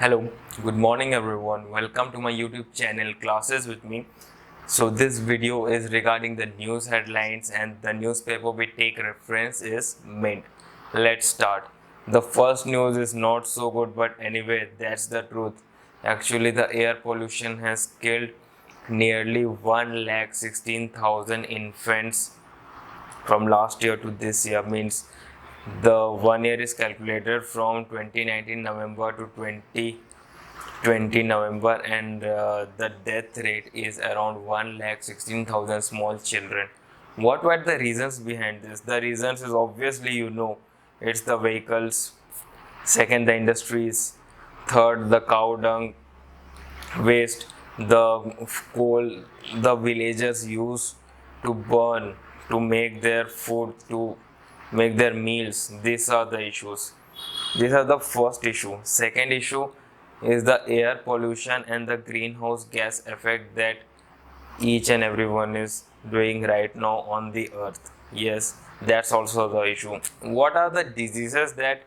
Hello, good morning everyone. Welcome to my YouTube channel Classes with me. So this video is regarding the news headlines and the newspaper we take reference is Mint. Let's start. The first news is not so good, but anyway, that's the truth. Actually, the air pollution has killed nearly 1,16,000 infants from last year to this year. Means the 1 year is calculated from 2019 November to 2020 November, and the death rate is around 1,16,000 small children. What were the reasons behind this? The reasons is obviously it's the vehicles, second the industries, third the cow dung waste, the coal the villagers use to burn to make their food, to make their meals. These are the issues. These are the first issue. Second issue is the air pollution and the greenhouse gas effect that each and everyone is doing right now on the earth. Yes, that's also the issue. What are the diseases that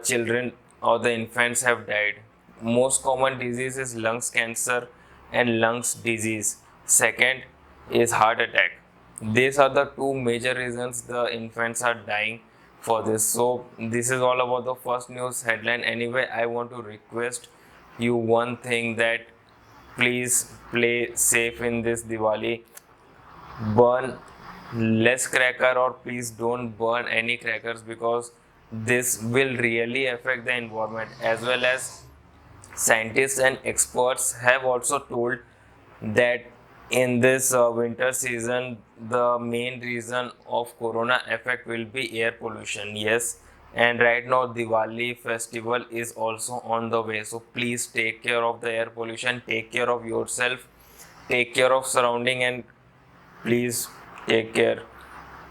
children or the infants have died? Most common disease is lungs cancer and lungs disease. Second is heart attack. These are the two major reasons the infants are dying for this. So this is all about the first news headline. Anyway, I want to request you one thing, that please play safe in this Diwali. Burn less cracker, or please don't burn any crackers, because this will really affect the environment. As well as scientists and experts have also told that in this winter season the main reason of corona effect will be air pollution. Yes, and right now Diwali festival is also on the way, so please take care of the air pollution, take care of yourself, take care of surrounding, and please take care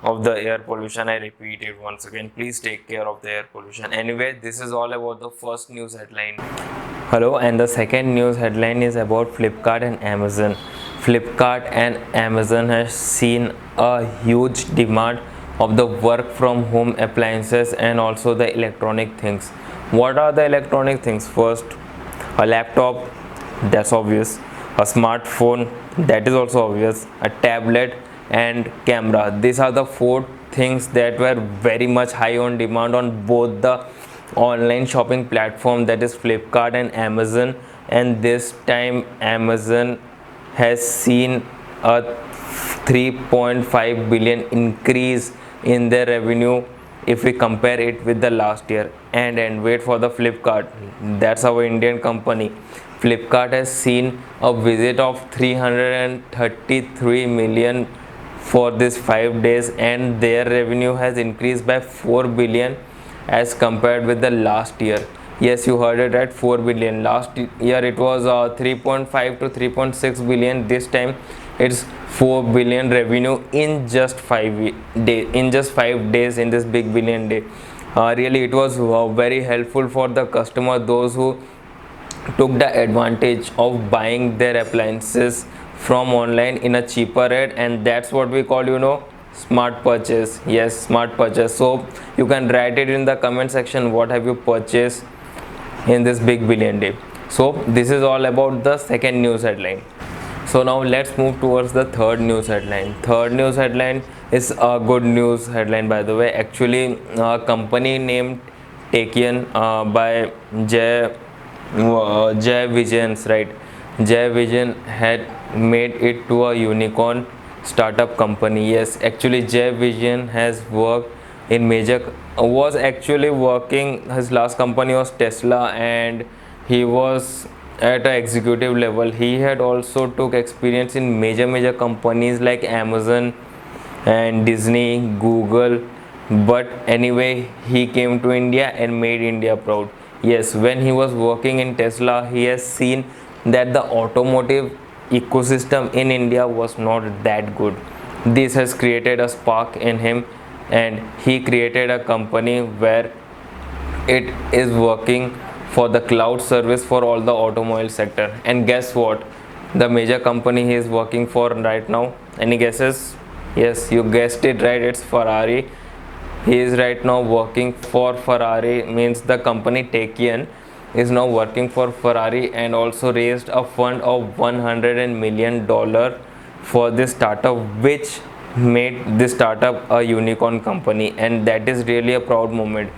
of the air pollution. I repeat it once again, please take care of the air pollution. Anyway, this is all about the first news headline. Hello, and the second news headline is about Flipkart and Amazon. Flipkart and Amazon has seen a huge demand of the work from home appliances and also the electronic things. What are the electronic things? First, a laptop, that's obvious, a smartphone, that is also obvious, a tablet, and camera. These are the four things that were very much high on demand on both the online shopping platform, that is Flipkart and Amazon. And this time Amazon has seen a 3.5 billion increase in their revenue if we compare it with the last year. And wait for the Flipkart, that's our Indian company. Flipkart has seen a visit of 333 million for this 5 days, and their revenue has increased by 4 billion as compared with the last year. Yes, you heard it right, 4 billion. Last year it was 3.5 to 3.6 billion. This time it's 4 billion revenue in just 5 days, in this big billion day. Really it was very helpful for the customer, those who took the advantage of buying their appliances from online in a cheaper rate, and that's what we call smart purchase. Yes, smart purchase. So you can write it in the comment section, what have you purchased in this big billion day. So this is all about the second news headline. So now let's move towards the third news headline. Third news headline is a good news headline, by the way. Actually, a company named Taken by Jai Visions, right? Jai Vision had made it to a unicorn startup company. Yes, actually Jai Vision has worked in was actually working, his last company was Tesla, and he was at an executive level. He had also took experience in major companies like Amazon and Disney, Google. But anyway, he came to India and made India proud. Yes, when he was working in Tesla, he has seen that the automotive ecosystem in India was not that good. This has created a spark in him, and he created a company where it is working for the cloud service for all the automobile sector. And guess what? The major company he is working for right now, any guesses? Yes, you guessed it right, it's Ferrari. He is right now working for Ferrari, means the company Taycan. is now working for Ferrari and also raised a fund of $100 million for this startup, which made this startup a unicorn company, and that is really a proud moment.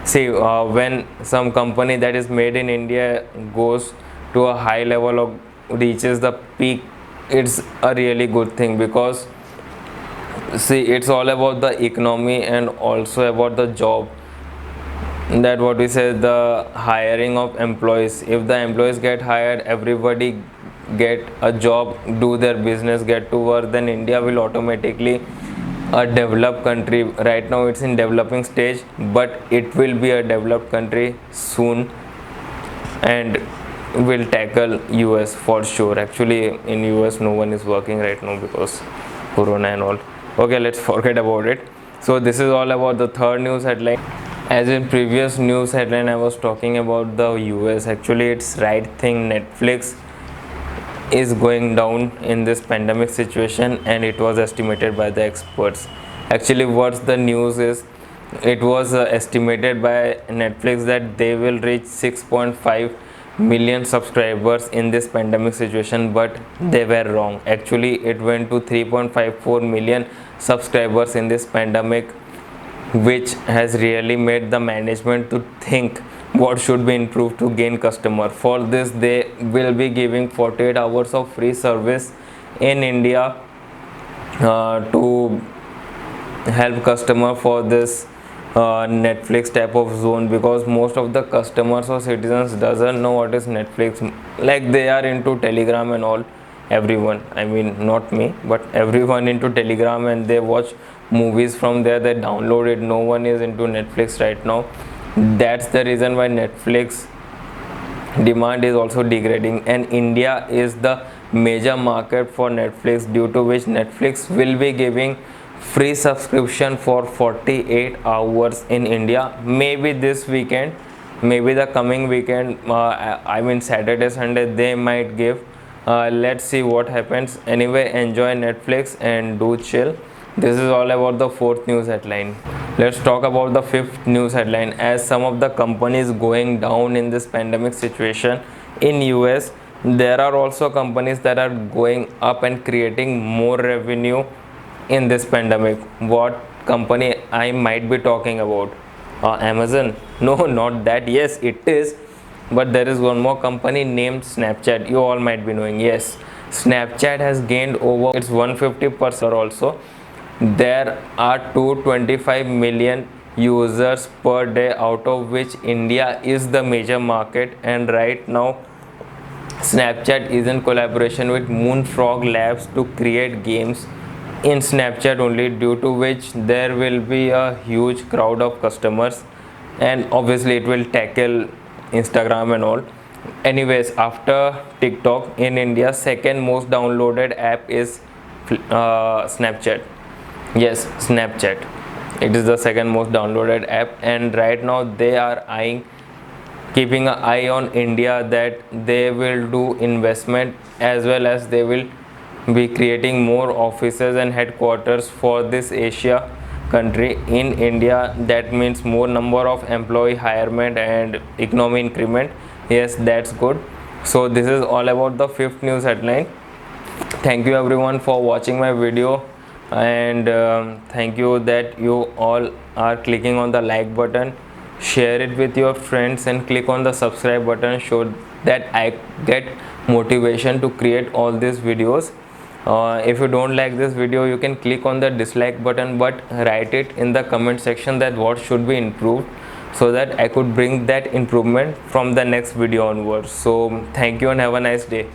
See, when some company that is made in India goes to a high level of reaches the peak, it's a really good thing, because see, it's all about the economy and also about the job, that what we say, the hiring of employees. If the employees get hired, everybody get a job, do their business, get to work, then India will automatically a developed country. Right now it's in developing stage, but it will be a developed country soon, and will tackle US for sure. Actually in US no one is working right now because corona and all. Okay, let's forget about it. So this is all about the third news headline. As in previous news headline, I was talking about the US. Actually, it's right thing. Netflix is going down in this pandemic situation, and it was estimated by the experts. Actually, what's the news is, it was estimated by Netflix that they will reach 6.5 million subscribers in this pandemic situation, but they were wrong. Actually, it went to 3.54 million subscribers in this pandemic, which has really made the management to think what should be improved to gain customer. For this, they will be giving 48 hours of free service in India to help customer for this Netflix type of zone, because most of the customers or citizens doesn't know what is Netflix. Like, they are into Telegram and all. Everyone, I mean not me, but everyone into Telegram, and they watch movies from there, they download it. No one is into Netflix right now. That's the reason why Netflix demand is also degrading, and India is the major market for Netflix, due to which Netflix will be giving free subscription for 48 hours in India. Maybe this weekend, maybe the coming weekend, I mean Saturday, Sunday, they might give. Let's see what happens. Anyway, enjoy Netflix and do chill. This is all about the fourth news headline. Let's talk about the fifth news headline. As some of the companies going down in this pandemic situation in US, there are also companies that are going up and creating more revenue in this pandemic. What company I might be talking about? Amazon? No, not that. Yes, it is, but there is one more company named Snapchat. You all might be knowing. Yes, Snapchat has gained over its 150% also. There are 225 million users per day, out of which India is the major market. And right now Snapchat is in collaboration with Moonfrog Labs to create games in Snapchat only, due to which there will be a huge crowd of customers, and obviously it will tackle Instagram and all. Anyways, after TikTok, in India second most downloaded app is Snapchat. Yes, Snapchat, it is the second most downloaded app, and right now they are keeping an eye on India, that they will do investment, as well as they will be creating more offices and headquarters for this Asia country in India. That means more number of employee hirement and economy increment. Yes, that's good. So this is all about the fifth news headline. Thank you everyone for watching my video, and thank you that you all are clicking on the like button. Share it with your friends and click on the subscribe button, so that I get motivation to create all these videos. If you don't like this video, you can click on the dislike button, but write it in the comment section that what should be improved, so that I could bring that improvement from the next video onwards. So thank you and have a nice day.